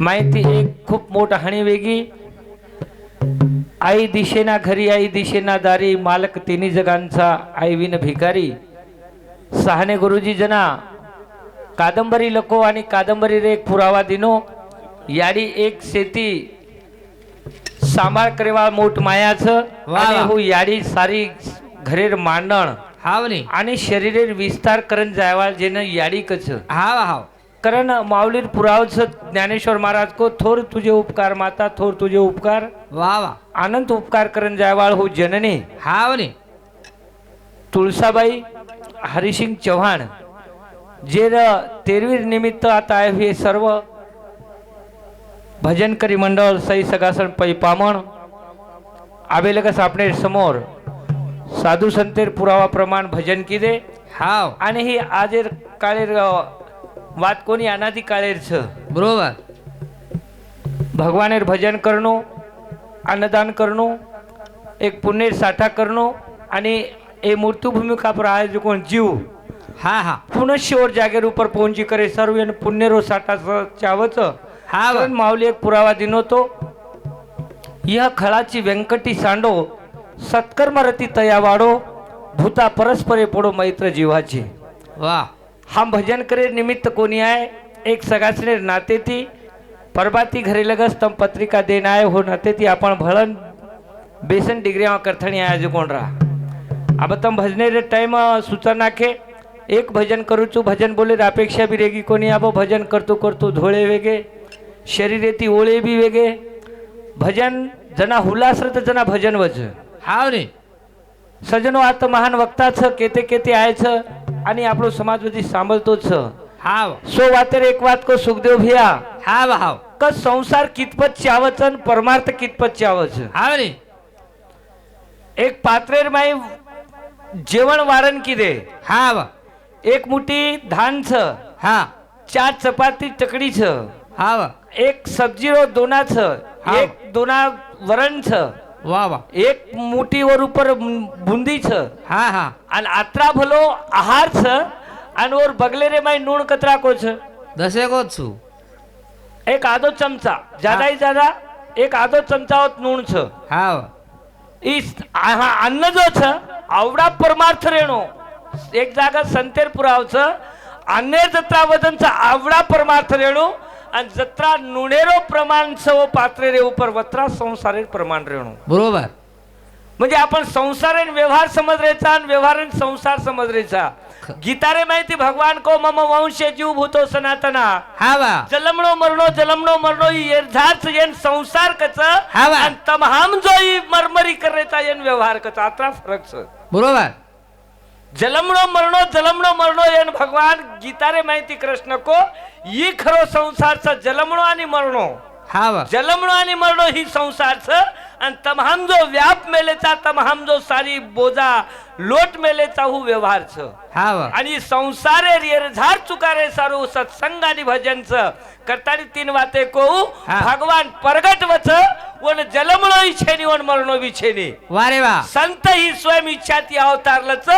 माहिती एक खूप मोठा हाणी वेगी आई दिशेना घरी आई दिशेना दारी मालक तिन्ही जगांचा आई विन भिकारी सहाने गुरुजी जना कादंबरी लको आणि कादंबरी रे एक पुरावा दिनो याडी एक शेती सांभाळ करेवा मोठ मायाचं आणि हो याडी सारी घरेर मांडण हावनी आणि शरीरेर विस्तार करण जायवाल जेनं याडी कच हाव हाव कारण माऊलीर पुरावच ज्ञानेश्वर महाराज को थोर तुझे उपकार माता थोर तुझे उपकार वा वा अनंत उपकार करण जायवाळ हो जननी हावनी तुळसाबाई हरिसिंग चव्हाण जे 13वीर निमित्त आता आहे हे सर्व भजन करी मंडळ सई सगासन पै पामण आबेलगस आपणे समोर साधू संतेर पुरावा प्रमाण भजन किदे हाव आणि ही आजेर काळेर वात कोणी अनादी काळेर छ बरोबर भगवानेर भजन करणो अन्नदान करणो एक पुण्य साठा करणो आणि ए मृत्युभूमिका पर आए जो कोण जीव हा हा पुनश्य और जागेर ऊपर पहुंची करे सर्व पुण्यरो साठा चावच हा कारण माऊली एक पुरावा दिनो तो यह खळाची व्यंकटी सांडो सत्कर्म रती तया वाडो भूता परस्परे पडो मैत्र जीवाची वा हम भजन करे निमित्त कोणी आहे एक सगासने नाते ती परबाती घरी लगस तम पत्रिका देन आए हो नाते ती आपण भळन बेसन डिग्रिया करथणी आया जो कोण रहा अब तम भजने रे टाइम सूचना के एक भजन करू चू भजन बोले अपेक्षा भी रेगी कोणी अब भजन करतो करतो धोळे वेगे शरीरेती ओळे बी वेगे भजन जना हुलास तर जना भजन वज हावनी सजनो आता महान वक्ता छ केते केते आय छ आणि आपलो समाज मध्ये सांभळतो छ हाव सो वातेर एक बात को सुखदेव भैया हाव हाव क संसार कितपत चावच आणि परमार्थ कितपत चावच हावनी एक पात्रेर माई जेवण वारण किदे हाव एक मुठी धान छ हा 4 चपाती टकडी छ हाव एक सब्जी रो दोना छ एक दोना वरण छ वा वा एक मुठी वर ऊपर बुंदी छ हा हा आणि आत्रा भलो आहार छ आणि वर बगले रे माई नूण कतरा को छ दसे को छु एक आधो चमचा ज्यादा ही ज्यादा एक आधो चमचा होत नूण छ हाव इस अन्न जो छ आवडा परमार्थ रेणो एक जागा संतेर पुरावच अन्य जत्रा वजनचा आवडा परमार्थ रेणू आणि जत्रा नुणेरो प्रमाण सव पात्रे रे ऊपर वत्रा संसारे प्रमाण रेणू बरोबर म्हणजे आपण संसार व्यवहार समजरेचा आणि व्यवहार संसार समजरेचा गीता रे माहिती भगवान को मम वंश जीव भूतो सनातना हावा जलमणो मरणो ही यथार्थ येन संसार कच हावा. आणि तमाम जो ही मरमरी करण्याचा येन व्यवहार कच आत्रा फरक छ बरोबर जलमणो मरणो येन भगवान गीता रे माहिती कृष्ण को ही खरो संसारचा जलमणो आणि मरणो हावा जलमणो आणि मरणो ही संसारचं आणि तमाम जो व्याप मेलेचा तमाम जो सारी बोजा लोट मेलेचा हु व्यवहारच हावा आणि संसारे रेरझार चुकारे सारू सत्संग आणि भजनच करतानी 3 वाते को भगवान प्रगट वच वन जलमणो इच्छेनी वन मरणो विछेनी वारे वा संत ही स्वयं इच्छाती अवतारलच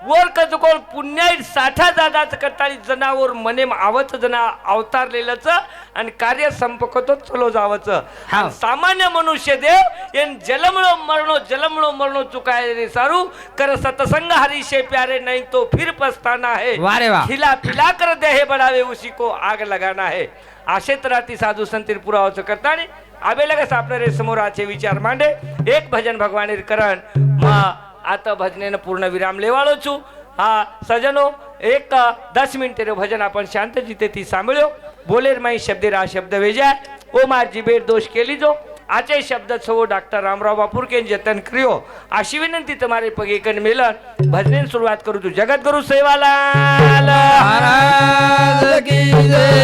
वर कज कोण पुण्य 60 जादाच करतानी जनावर मने आवत जना अवतारलेलंच आणि कार्य संपकतो चलो जावच सामान्य मनुष्य देव येन जलमणो मरणो चुकाय रे सारू कर सत्संग हरि से प्यारे नहीं तो फिर पछताना है वारे वा खिला पिला कर देह बढ़ावे उसी को आग लगाना है आशे तराती साधू संतीर पुरावच करतानी आबे लगस आपल्या रे समोर आचे विचार मांडे एक भजन भगवानेर करण आता भजनेनं पूर्ण विराम लेवाळो छु हा सजनो एक 10 मिनिट रे भजन आपण शांत जिते ती सांभळ्यो बोलेर माई शब्देरा शब्द वेजा ओ मार जिबेर दोष केली जो आचे शब्द छो डॉक्टर रामराव बापूर के जतन करियो अशी विनंती तुम्हारे पगे कन मिलन भजनेन सुरुवात करू तू जगत गुरु सेवालाल महाराज की जय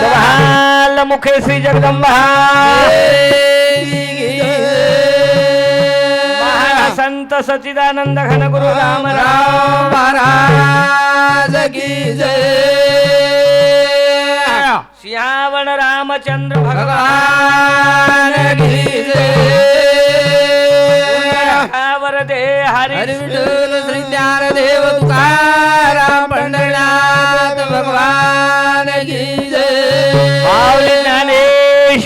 जवाहरलाल मुखे श्री जगदंबा संत सचिदानंद घन गुरु राम राम महाराज की जय सियावन रामचंद्र भगवान की जय वरदे हरि विठ्ठल श्री ज्ञानदेव तुकाराम पंढरीनाथ भगवान की जय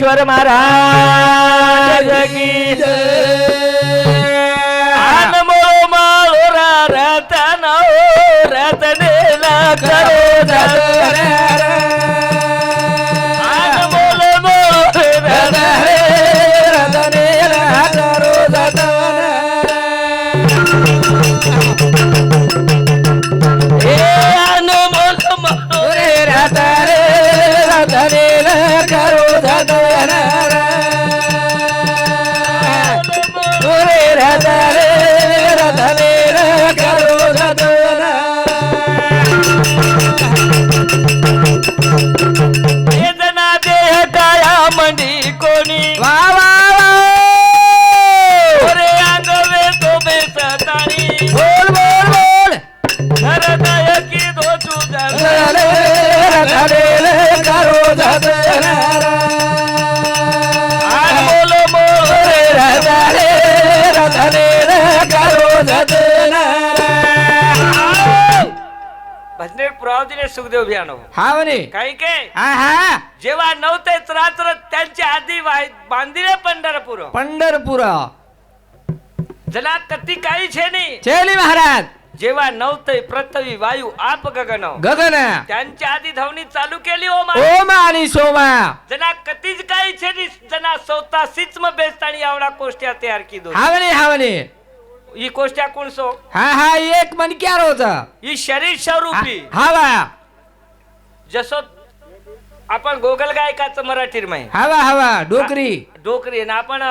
ज्ञानेश्वर महाराज की अनमोल माळोरा रतन रतनेला करो अनमोल मोर रतनेला करो जतन हे अनमोल मोर रतनेला करो जतन रतनेला करो जतन वेदना देह काया मंडी कोणी वा वा ओरे अंगवे तो बेसतानी बोल बोल बोल हृदय की दो तुझा रतनेला करो जतन अनमोल मोर रतनेला करो जतन भजनेर पुरावतीने सुखदेव भ्यानो हा म्हणे काही के हा हा जेव्हा नव्हतेच रात्र त्यांच्या आधी बांधिले पंढरपूर पंढरपूर जना कती काही छे नाही चेली महाराज जेव्हा नव्हते पृथ्वी वायू आप गगन गगन त्यांच्या आधी धावणी चालू केली ओ मा ओम आणि सोमा जना कतीच काही छे नाही जना स्वतः सिच्म बेस्तानी आवडा कोष्ट्या तयार की दो हा म्हणे ही कोष्ट्या कोण सो हा हा एक मनक्या रोज ही शरीर स्वरूपी हवा जसो आपण गोगल गायकाचं मराठीर माही हवा हवा डोकरी डोकरी ना आपण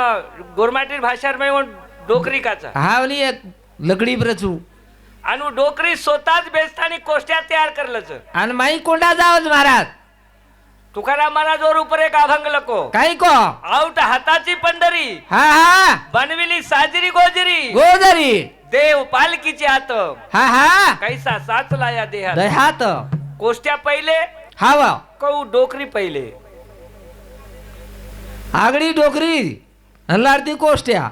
गोरमाटीर भाषार माही डोकरी काचा हा म्हणे एक लकडी प्रचू आणि डोकरी स्वतःच बेस्तानी कोष्ट्या तयार करलच आणि माई कोंडा जावच महाराज तुकाराम महाराजवर उपर एक अभंग लको काही को आउट हाताची पंढरी हा हा बनविली साजरी गोजरी गोदरी देव पालकीची हात हा हा कैसा साचला या देहात दह्यात कोष्ट्या पहिले हवा कहू डोकरी पहिले आगडी डोकरी हल्लारती कोष्ट्या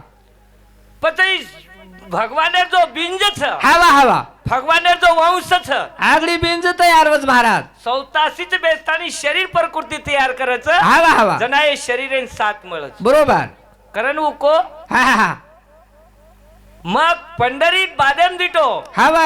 पतई भगवाने जो बिंज छ हवा हवा भगवाने जो वंश छ आगडी बिंज तयारच महाराज सौतासीच बेस्तानी शरीर प्रकृती तयार करायचं हवा हवा जना हे शरीर सात मळच बरोबर कारण उको हा हा हा मग पंढरीत बादेम दिटो हवा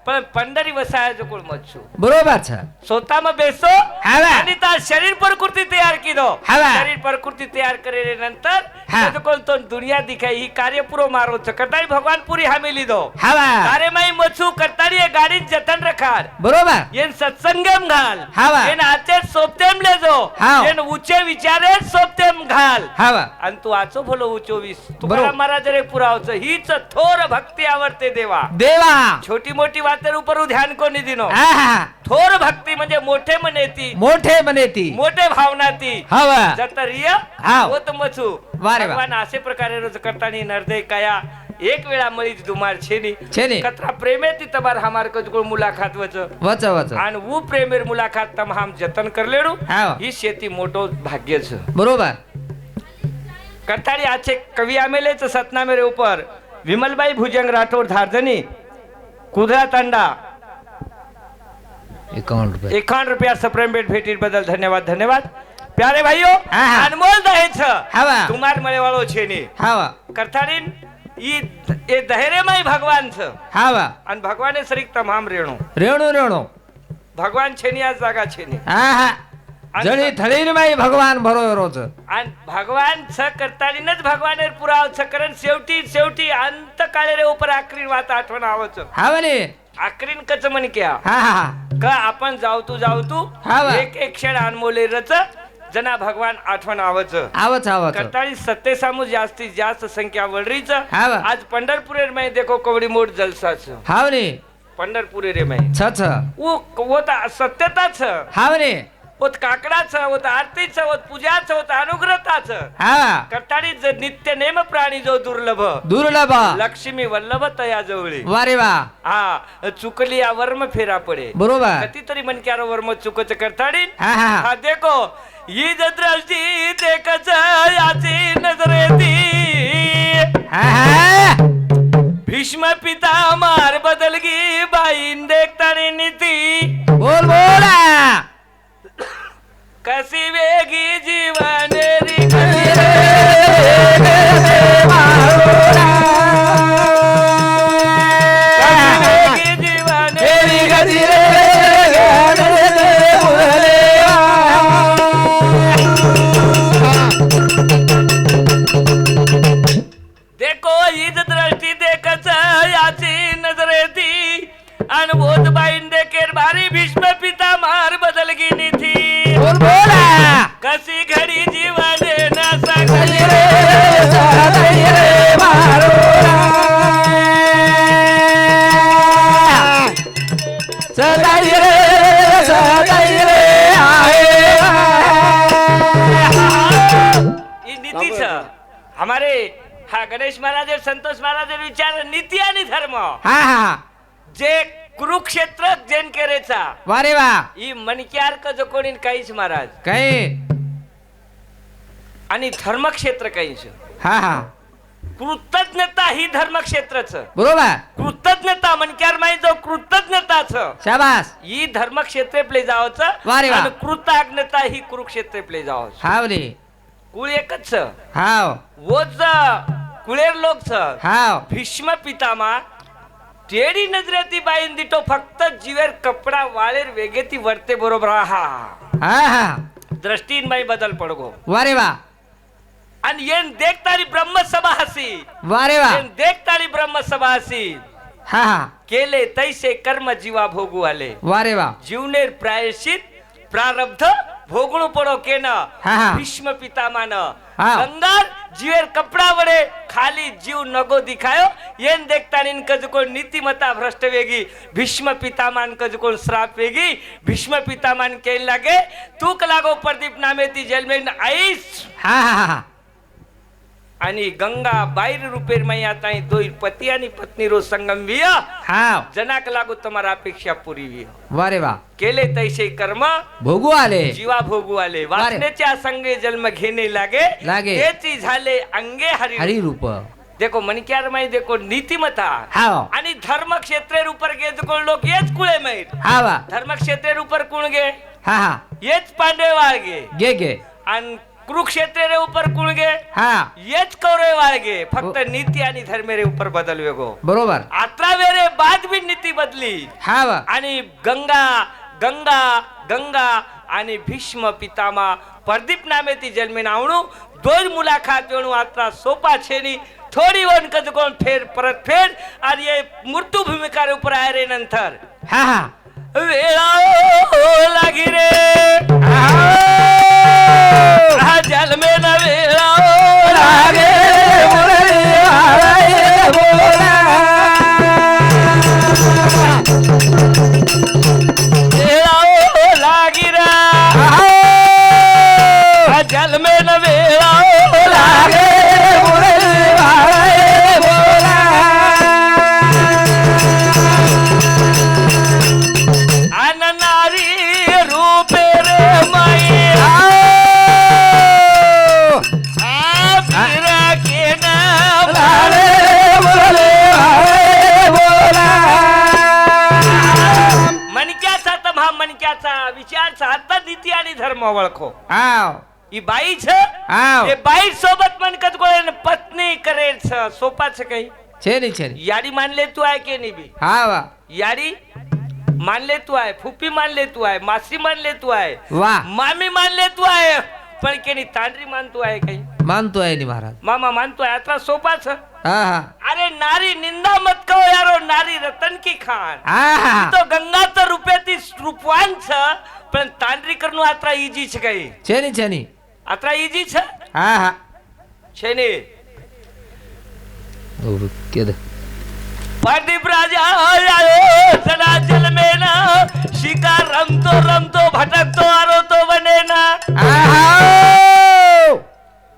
पण पंढरी वसायचं कोण मच्छू बरोबर छ स्वतः में बेसो हवा आणि त्या शरीर प्रकृती तयार की दो हवा. शरीर प्रकृती तयार करेले नंतर हा. तो कोण तो दुनिया दिखाई ही कार्य पुरो मारो करताई भगवान पुरी हामी लीधो हवा तारे माई मच्छू करतानी ये गाडी जतन रखार बरोबर येन सत्संगम घाल हवा. येन आचे सोपतेम लेजो हाव. येन उच्चे विचारे सोपतेम घाल हवा आणि तू आचो भलो उच्चो वीस बरोबर. तुकाराम महाराज रे पुरावचं हीच थोर भक्ती आवडते देवा देवा छोटी मोठी वातेर उपर ध्यान कोणी दिनो हा हा थोर भक्ती म्हणजे मोठे मने ती मोठे म्हणे ती मोठे भावना ती हवा जतरिय हाव. होत मचू वा रे वा. भगवान असे प्रकारे रोज करतानी नरदय काया एक वेळा मळी दुमार छेनी छेनी. कतरा प्रेमे ती तबार हमार कजगोळ मुलाकात वच वच वच आणि वो प्रेमेर मुलाकात तम हम जतन करलेडू हाव. ही शेती मोठो भाग्यच बरोबर करतानी आचे कवी आमेलेच सतनामेरे ऊपर विमलबाई भुजंग राठोड धारजनी कुधरा तांडा 51 रुपया सप्रेम भेट भेटी बदल धन्यवाद धन्यवाद प्यारे भाइयों हा, हा. अनमोल दहे छ हवा. तुम्हार मळे वाळो छे ने हवा करतारीन ई ए दहेरे माई भगवान छ हवा आणि भगवाने सरीक तमाम रेणो रेणू रेणू भगवान छेनी आज जागा छेनी हा हा जणी थळीन माई भगवान भरो रोज आणि भगवान छ करतारीनच भगवाने पुराव छ कारण शेवटी शेवटी अंत काळे रे ऊपर आखरी वात आठवण आवच हा म्हणे आखरीन कच म्हण क्या हा हा का आपण जावतू हा वा. एक एक क्षण अनमोले रच जना भगवान आठवण आवच आवच आवच करताळी सत्ते सामू जास्तीत जास्त संख्या वडरीच हा वा. आज पंढरपुरेर में देखो कवडी मोठ जलसाच हा म्हणे पंढरपुरे रे में छ छ वो ता सत्यताच हा म्हणे ओत काकडाच ओत आरतीच ओत पूजाच ओत अनुग्रहताच हा करताळी नित्य नेम प्राणी जो दुर्लभ दुर्लभ लक्ष्मी वल्लभ तया जवळी वारे वा हा चुकली या वर्म फेरा पडे बरोबर कितीतरी मनक्यारो वर्म चुकच करताळी हा हा हा देखो ही दृष्टी देखच याची नजर येती हा हा भीष्म पिता मार बदलगी बाईन देखतानी नीती बोल बोला कशी वेगी जीवन री देखो ईद दृष्टि देखच याची नजर येती आणि बोध बाईन देखेर भारी भीष्म पिता मार बदलगी निथी बोल बोला कशी घडी जीवाने ना सांग नीतीच हमारे हा गणेश महाराज संतोष महाराज विचार नीती आणि धर्म हा हा जे कुरुक्षेत्र जेन केरेचा वारे वा ही मणक्यार का जो कोणी काहीच महाराज काय आणि धर्मक्षेत्र काहीच हा हा कृतज्ञता ही धर्मक्षेत्रच बरोबर कृतज्ञता मणक्यार माई जो कृतज्ञताच शाबास ही धर्मक्षेत्र प्ले जावचं वारे वा. आणि कृतज्ञता ही कुरुक्षेत्र प्ले जावचं हावले कुळ एकच हाव वोच कुळेर लोकच हाव भीष्म पितामा टेडी नजरेती बाईन दिटो फक्त जीवेर कपडा वाळेर वेगेती वर्ते बरोबर हा हा हा दृष्टीन माई बदल पडगो वारे वा आणि येन देखतारी ब्रह्मसभा हसी वारे वा येन देखतारी ब्रह्मसभा हसी हा हा केले तैसे कर्म जीवा भोगू आले वारे वा जीवनेर प्रायश्चित प्रारब्ध भोगणू पडो केन हा, हा. भीष्म पितामान हा. गंगार जीवेर कपडा वडे खाली जीव नगो दिखायो येन देखतानी कजकोण नीतिमता भ्रष्ट वेगी भीष्म पितामान कजकोण श्राप वेगी भीष्म पितामान केल लागे तूक लागो प्रदीप नामे ती जलमेन आईस हा हा हा आणि गंगा बाहेर रुपेर मै आता दोन पती आणि पत्नी रो संगम विय हाव जनाक लागो तुम्हारा अपेक्षा पुरी विय वारे वा केले तैसे कर्म भोगू आले जीवा भोगू आले वासनेच्या संगे जन्म घेणे लागे त्याची झाले अंगे हरी हरी रूप देखो मनक्यार माई देखो नीतिमता हाव आणि धर्म क्षेत्रेर ऊपर गे कोण लोक येच कुळे माहीत हावा धर्म क्षेत्रेर ऊपर कोण गे हा हा येच पांडेवाळ गे गे गे आणि कुरुक्षेत्रेर ऊपर कोण गे हा येच कौरवाळ गे फक्त नीती आणि धर्मेरे ऊपर बदल वेगो बरोबर अठरा वेरे बाद भी नीती बदली हावा आणि गंगा गंगा गंगा आणि भीष्म पितामा प्रदीप नामे ती जन्मे आवणू दोन मुलाखत वेणू आता सोपा छेनी थोडी वन कद कोण फेर परत फेर आणि ये मृत्यू भूमिका ऊपर आय रे नंतर हा हा वेळा लागी रे जन्मे न वेळा लागे जल में न वेला लागे अन नारी रूपे रे मैया के नाम मनक्याचा तम्हा मनक्याचा विचारचा आता नीती आणि धर्म ओळखो हाव ही बाई छ हाव हे बाई सोबत मनकत गोळे पत्नी करे छ सोपाच काही छेनी छेनी याडी मानले तू आहे के नाही बी हावा याडी मानले तू आहे फुप्पी मानले तू आहे मासी मानले तू आहे वा मामी मानले तू आहे पण केनी तांडरी मानतो आहे काही मानतो आहे नी महाराज मामा मानतो आहे आता सोपाच हा हा अरे नारी निंदा मत कहो यारो नारी रतन की खान हा हा तो गंगा तर रुपयाती रूपवान छ पण तांडरी करणं आता इजी छ काही छेनी छेनी आता इजी छ हा हा छेने केद प्रदीप राजा आयो सदा जल में ना शिकार रमतो भटकतो आरो तो बने ना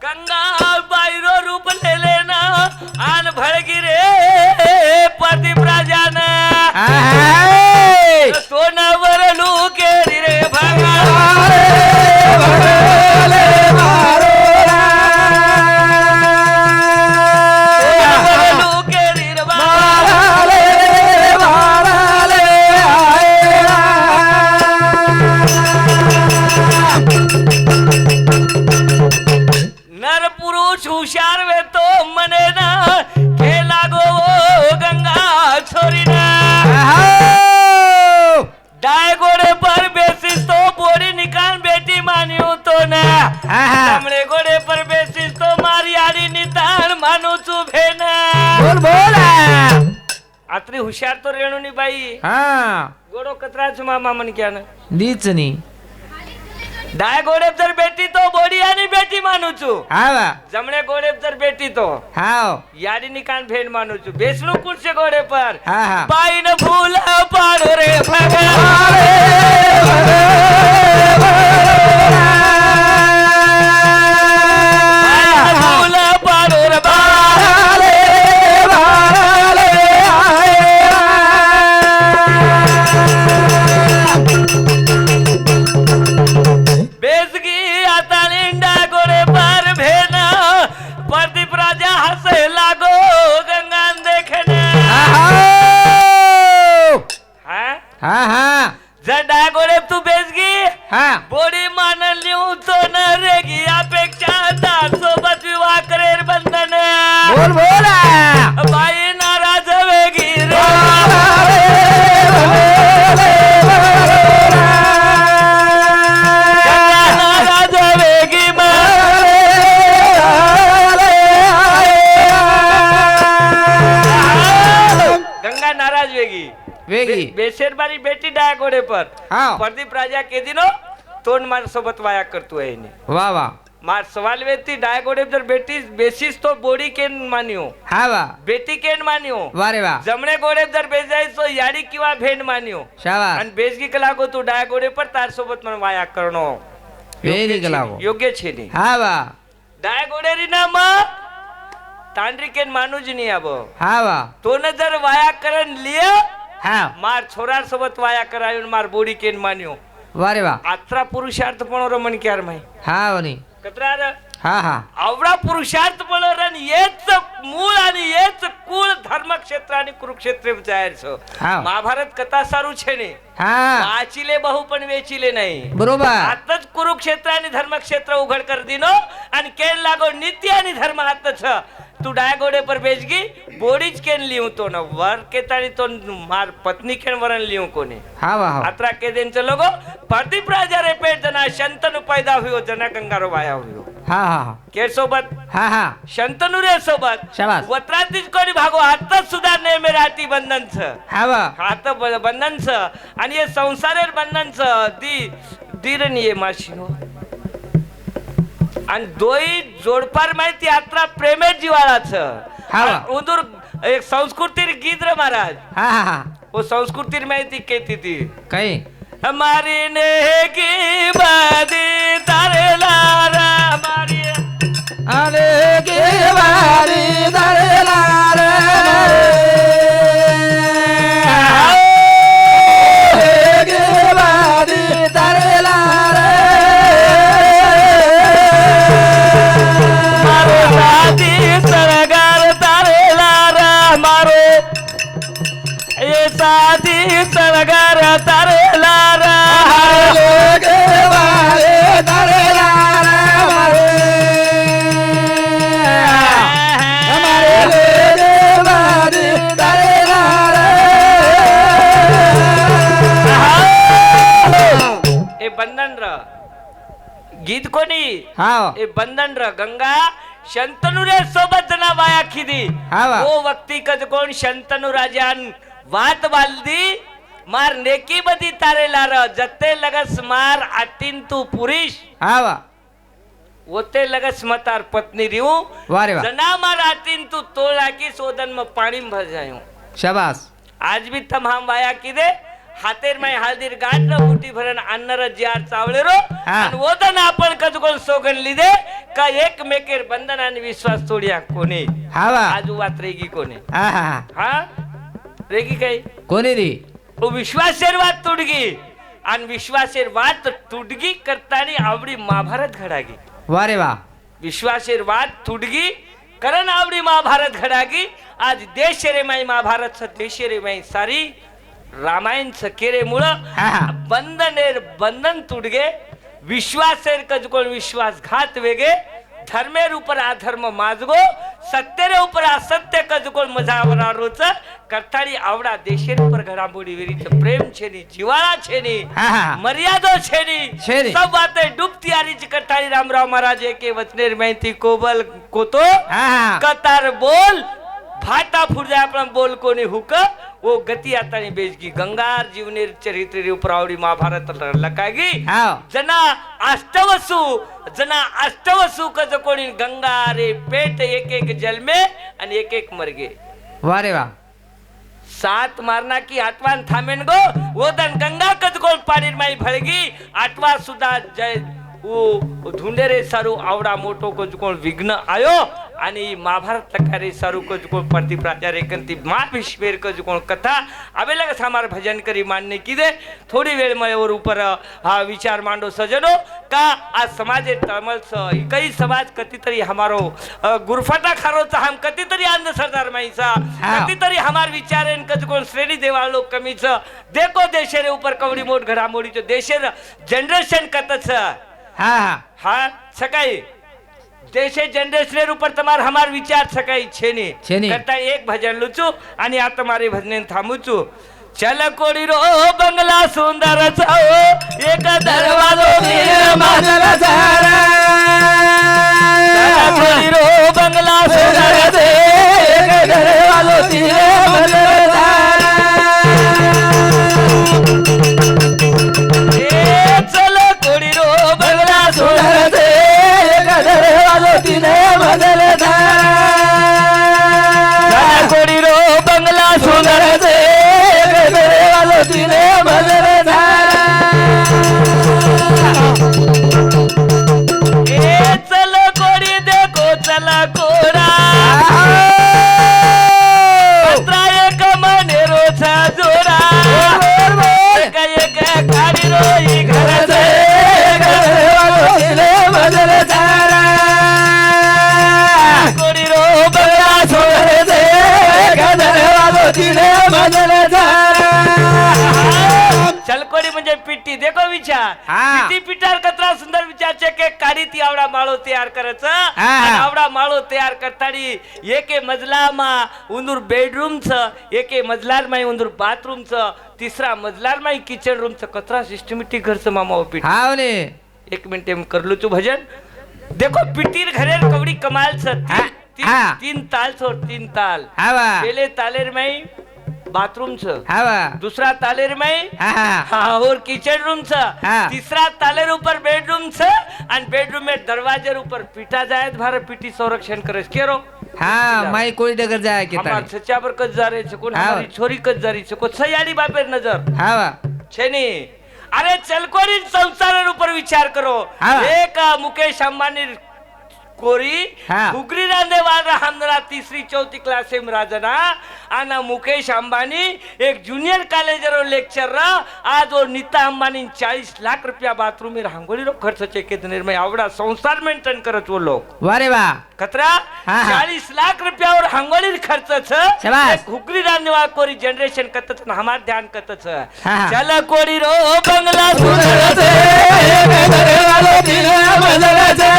गंगा बायरो रूप ले लेना आन भड़गी रे प्रदीप राजा ना तो न वरलू के रे भगा બોલ બોલ આટલી હુશિયાર તો રેણુની બાઈ હા ગોળો કતરાજ મામા મન ક્યાં ને નીચની ડાય ગોળેપધર બેટી તો બોડિયાની બેટી માનું છું આવા જમણે ગોળેપધર બેટી તો હાવ યાડીની કાન ભેણ માનું છું બેસલું કુણ છે ઘોડે પર હા હા બાઈને ફૂલ પાડો રે ભગવાન ફૂલ પાડો રે બેસગી આતા લીંડા ઘોડે પર ભેન પ્રદીપ રાજા હસે લાગો ગંગાન દેખને હા હા હા જડા ઘોડે તું બેસગી હા બોડી मान लियू तो न रेगी अपेक्षा सोबत विवाह करे बंधन બોલ બોલ बाई नाराज वेगी रे नाराज वेगी गंगा नाराज वेगी વેગી बेशेर मारी बेटी डाया घोड़े पर હા प्रदीप राजा के दिनो तोंड मार सोबत वाया करतो है इने વાહ વાહ मार सवाल वेती डाय घोड़े पर बेटी बेसिस तो बोडी केन मान्यो હા વાહ बेटी केन मान्यो વારે વાહ जमणे घोड़े पर बेजाय तो याडी किंवा भेंड मान्यो શાબાશ आणि बेजगी कलागो तू डाय घोड़े पर तार सोबत मन वाया करणो વેરી કલાકો योग्य छे नी હા વાહ डाय घोड़े री नाम तांड्री केन मानू ज नी आबो હા વાહ तो न जर वाया करण लिए હા मार छोरा सोबत वाया करायो मार बोडी केन मान्यो વારે વાહ आत्रा पुरुषार्थ पण रमण क्यार माई હા વની कतरा रे હા હા आवडा पुरुषार्थ पण रन येच मूळ आणि येच कुळ धर्मक्षेत्र आणि कुरुक्षेत्र जाहीर छो હા महाभारत कथा सारू छे ने હા वाचिले बहु पण वेचिले नाही બરોબર आताच कुरुक्षेत्र आणि धर्मक्षेत्र उघड कर दिनो आणि केन लागो नित्य आणि धर्म हात छ तू डाय घोड़े पर बेचगी बोडीच केन लियू तो न वर के ताणी तो मार पत्नी केन वरण लियू कोने હા વાહ आत्रा के दिन चलो गो प्रदीप राजा रे पेट जना शंतनु पैदा हुयो जना गंगारो वाया हुयो હા હા के सोबत હા હા शंतनु रे सोबत शाबास वत्रातीच कोणी भागो हातच सुद्धा नेमे राहती बंधन छ હા વાહ हात बंधन छ आणि हे संसारेर बंधन छ धीरनी ये माशीनो आणि दोई जोडपार माहिती यात्रा प्रेमेर जीवाळा छ हा वा. उदूर एक संस्कृतीर गीत रे महाराज હા હા હા वो संस्कृतीर माहिती केती ती કઈ हमारी नेकी बादी तारे लारा हमारी અરે કે વારી દરેલા રે કે વારી દરેલા રે मारो दादी सरगार तारे लारा मारो ये सादी सरगार तारे लारा કે વારી દરેલા રે મારે અમારે કે વારી દરેલા રે ए बंधन र गीत कोणी હા ए बंधन र गंगा शंतनु रे सोबत जना वाया खिदी हा वा. वो वक्ती कज कोण शंतनु राजान वात वालदी मार नेकी बदी तारे लार जते लगस मार आटीन तू पुरुष હા વા ओते लगस मतार पत्नी रिऊ વારે વાહ जना मार आटीन तू तोला की सोदन में पाणी में भर जायो શાબાશ आज भी तम हम वाया किदे हातेर माय हालदीर गाठ र मुठी भरन अन्नर जार चावळे रो हा. आणि वदन आपण कजकोन सोगन लिदे का एक मेकेर बंधन आणि विश्वास तोडिया कोणी હા વા आजू वात रेगी कोणी હા હા હા हा रेगी काही કોની રી वो विश्वासेर वात तुडगी आणि विश्वासेर वात तुडगी करतानी आवडी महाभारत घडागी વારે वाह विश्वासेर वात तुडगी करण आवडी महाभारत घडागी आज देश रे माई महाभारत स देश रे माई सारी रामायण स केरे मुळ हा हा बंधनेर बंधन तुडगे विश्वासेर कजकोण विश्वासघात वेगे धर्मेर ऊपर अधर्म माजगो सत्तेरे ऊपर असत्य कजकोण मजावरा रोच करताड़ी आवड़ा देशेर ऊपर घडामोडी वेरी छ प्रेम छेनी जीवाळा छेनी हा हा मर्यादो छेनी छेनी. सब बातें डूबती आ रही करताड़ी रामराव महाराज के वचनेर माहिती कोबल को तो હા હા कतार बोल फाटा फुट जाए अपना बोल को नहीं हुक वो गति आता नहीं बेच की गंगार जीवनेर चरित्र उपरावड़ी महाभारत लकागी हाव जना अष्टवसु का जो कोणी गंगा रे पेट एक एक जल में आणि एक एक मर गए वारे वा सात मारना की आठवान थामेन गो वो दन गंगा कद कोण पाणी माई भळगी आठवा सुद्धा जय वो धुंडेरे सारू आवडा मोठो को कोण विघ्न आयो आणि महाभारत लकारे सारू को कोण प्रति प्राचार्य कंती मां विश्वेर को कोण कथा अबे लगे हमारे भजन करी मानने की दे थोड़ी वेळ मैं और ऊपर हा विचार मांडो सजनो का आज समाजे तमल कई समाज कति तरी हमारो गुरफटा खारोचा हम कति तरी अंध सरदार माईचा कति तरी हमार विचारेन कज कोण श्रेणी देवाळ लोक कमीच देखो देशेरे ऊपर कवडी मोठ घडामोडीचो देशेर जनरेशन कतच हा हा सकाळी देशे जनरेशनेर ऊपर तमार हमार विचार सकाळी छेनी करता एक भजन लुचू आणि आता मारे भजनेन थांबूचू चल कोडी रो बंगला सुंदर जाओ एक दरवाजो निर्माजल झारा चल कोडी रो बंगला सुंदर एक दरवाजो निर्माजल झारा ए चल कोडी रो बंगला सुंदर एक दरवाजो निर्माजल झारा चल कोडी रो बंगला सुंदर तिने मजर झाला ए चल कोडी देखो चला कोरा पत्रा एक मने रोचा जोरा एक गाडी रोई घर तिने मजर झाला कोडी रो बंगला सोडर तिने मजर झाला चलकोडी म्हणजे पिट्टी देखो विचार पिट्टी पिटार कतरा सुंदर विचार छे के काडी ती आवडा माळो तयार करच आणि आवडा माळो तयार करताडी एके मजला मा उंदूर बेडरूम छ एके मजलार माई उंदूर बाथरूम छ तिसरा मजलार माई किचन रूम छ कतरा सिस्टमॅटिक घर छ मामा पिट्टी हाव ने एक मिनिट एम करलो तू भजन देखो पिट्टीर घरेर कवडी कमाल छ तीन ताल छोड़ तीन ताल हावा पहले तालेर में बाथरूम छ हावा दूसरा तालेर में और किचन रूम छ तीसरा तालेर ऊपर बेडरूम छ आणि बेडरूम में दरवाजे ऊपर पीटा जाए भार पीटी संरक्षण करे केरो हाँ माई कोई डगर जाए के हमार सच्चा पर कज जा रे छ कोन हमारी छोरी कज जा रही छ को सयाड़ी बापेर नजर हावा छेनी अरे चलकोरी संसार ऊपर विचार करो एक मुकेश अंबानी कोरी उगरी रांदे वाला हमरा तीसरी चौथी क्लास में राजना आना मुकेश अंबानी एक जूनियर कॉलेज रो लेक्चर आज और नीता अंबानी 40 लाख रुपया बाथरूम में रांगोली रो खर्च चे के दिन में आवड़ा संसार मेंटेन करत वो लोग वारे वाह कतरा 40 लाख रुपया और रांगोली खर्च छ उगरी रांदे वाला कोरी जनरेशन कत छ हमार ध्यान कत छ चल कोरी रो बंगला सुंदर से घरे वालो दिन बदल जा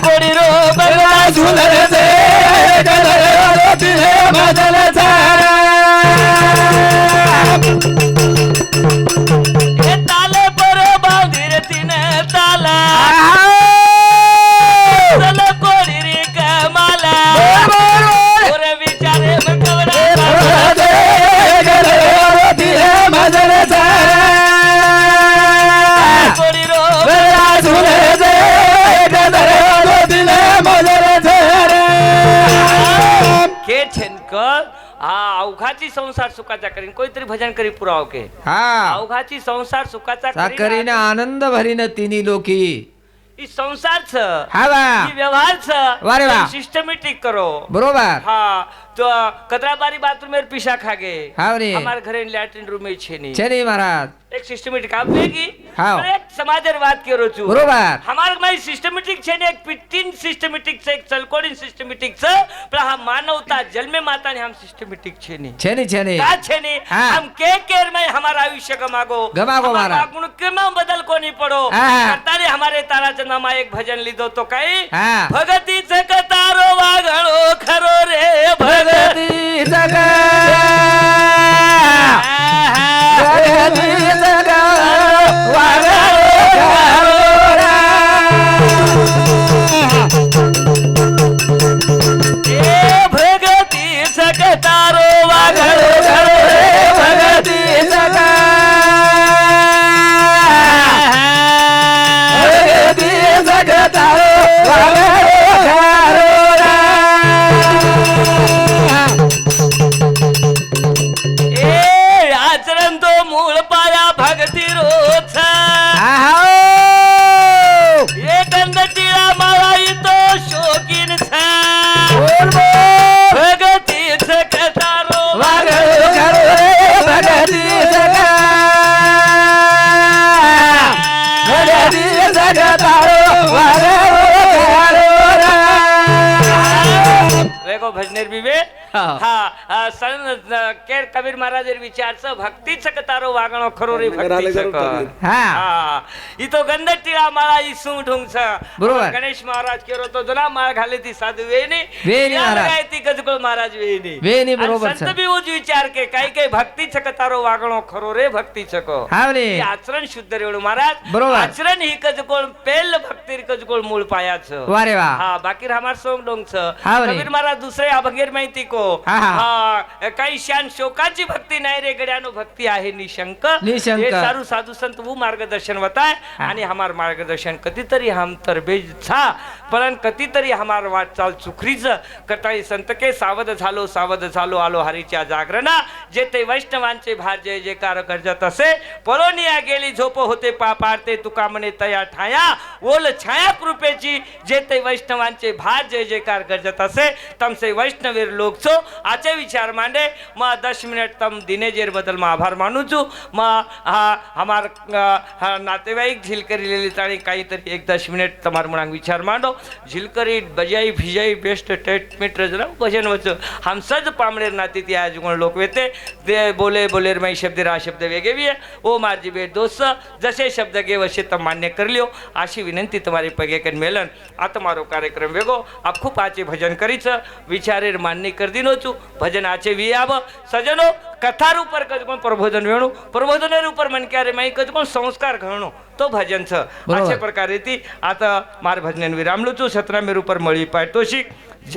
कोडी रो बंगला सुंदर से घरे वालो दिन बदल झाला ए ताले पर बांधीर तीन ताला चल कोडी रे कमाला और विचारे मकवडा घरे वालो दिन बदल झाला कोडी रो बंगला सुंदर से के छनकर अवघाची संसार सुखाचा करीन कोणीतरी भजन करी पुराव के अवघाची संसार सुखाचा करीन आनंद भरीन तिन्ही लोकी ई संसार छ हावा ई व्यवहार छ वारे वाह सिस्टमॅटिक करो बरोबर हाँ तो कतराबारी बाथरूम में पिशा खागे हावरे हमारे घरे लैट्रिन रूम में छेनी छेनी महाराज एक सिस्टमॅटिक आप लेगी हाँ एक समाजर बात करो छु बरोबर हमारे में सिस्टमॅटिक छेने एक पिट्टीन सिस्टमॅटिक से एक चलकोडीन सिस्टमॅटिक से पर हम मानवता जन्म माता ने हम सिस्टमॅटिक छेनी छेनी छेनी का छेनी हम के केर में हमारा आयुष्य गमागो मारा गुण के में बदल को नहीं पड़ो करतारे हमारे तारा जन्मा एक भजन लीधो तो कई भगती जगतारो वागणो खरो रे भगती जगा तारो वारे देखो भजनेर बीबे हाँ। हा सन केर कबीर महाराज विचारचं भक्ती तारो वागणो खरो रे भक्ती हा. इतो गंधट टिळा माळा इसू ढुंग बरोबर. गणेश महाराज केरो तो जुना माळ घाले ती साधू वेणी वेणी महाराज. ती गजगोळ महाराज वेणी वेणी बरोबर आणि संत सर. बी उज विचार के काही काही भक्ती तारो वागणो खरो रे भक्ती छको हा रे. ही आचरण शुद्ध रेणू महाराज बरोबर. आचरण ही कजगोळ पेल भक्ती कजगोळ मूळ पायाचं वारे वा. हा बाकी हमार सोंग डोंगच हा रे. कबीर महाराज दुसरे अभंगेर माहिती को हा, हा. हा काही शान शोकाची भक्ती नाही रे गड्यानो भक्ती आहे निशंक निशंक. हे सारू साधू संत वो मार्गदर्शन बताय आणि हमार मार्गदर्शन कधीतरी हम तरबेज छा पण कधीतरी हमार वाटचाल चुकरीच कटाई संत के सावध झालो आलो हरीच्या जागरणा जे ते वैष्णवांचे भार जय जयकार गर्जत असे पळोनिया गेली झोप होते पापारते तुका म्हणे तया ठाया ओल छाया कृपेची जे ते वैष्णवांचे भार जय जयकार गर्जत असे तमसे वैष्णवीर लोक छो आचे विचार मांडे म 10 मिनिट तम दिनेजेर बदल म आभार मानू छू म हा हमार नातेवाईक झिलकरी लेली ताणी काहीतरी 10 मिनिट तमार म्हणून विचार मांडो झिलकरी बजाई भिजाई बेस्ट ट्रीटमेंट रजना भजन वच हम सज पामणेर नाती ती आज कोण लोक वेते दे बोले बोलेर मै शब्द रा शब्द वेगे भी ओ मारजी बे दोस्त जसे शब्द गे वसे तम मान्य कर लियो अशी विनंती तुम्हारी पगे कन मेलन आता मारो कार्यक्रम वेगो आप खूप आचे भजन करीच विचारेर मान्य कर दिनो छु भजन आचे वी आब सजनो कथार ઉપર કજકોણ પ્રબોધન વેણું પ્રબોધનેર ઉપર મન ક્યારે મય કજકોણ સંસ્કાર ઘણો તો ભજન છે બરોબર. આછે પ્રકારે તી आता मार भजनेन विरामलो છું 17 ઉપર મળી પાટો શીખ